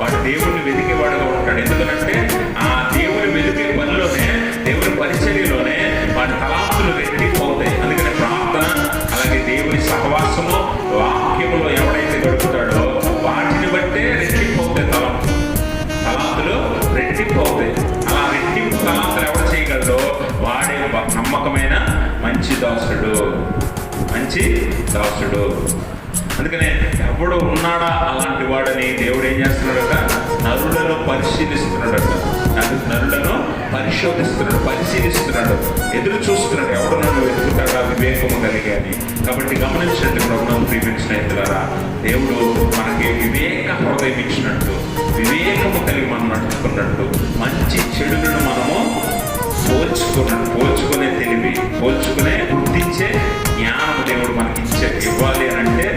వాడు దేవుడిని వెతికేవాడుగా ఉంటాడు. ఎందుకంటే ఆ దేవుని వెతికే పనిలోనే, దేవుని పరిచర్యలోనే వాడి తలాంతులు రెట్టిపోతాయి. అందుకని ప్రార్థన, అలాగే దేవుని సహవాసము, వాక్యములో ఎవడైతే గడుపుతాడో వాటిని బట్టే రెట్టిపోతాయి తలాంతులు రెట్టిపోతాయి. అలా రెట్టింపు తలాంతులు ఎవరు చేయగలడో వాడే నమ్మకమైన మంచి దాసుడు. అందుకనే ఎవడు ఉన్నాడా అలాంటి వాడని దేవుడు ఏం చేస్తున్నాడట? నరులను పరిశీలిస్తున్నాడట. నరులను పరిశీలిస్తున్నాడు, ఎదురు చూస్తున్నాడు. ఎవడు నన్ను వెతుకుతాడా వివేకము కలిగి అని. కాబట్టి గమనించండి ప్రభుత్వం ప్రియమైన స్నేహితులారా, దేవుడు మనకి వివేక హృదయం ఇచ్చినట్టు, వివేకము కలిగి మనం నడుచుకున్నట్టు, మంచి చెడులను మనము పోల్చుకునే తెలివి, పోల్చుకునే గుర్తించే జ్ఞానం దేవుడు మనకి ఇవ్వాలి అని అంటే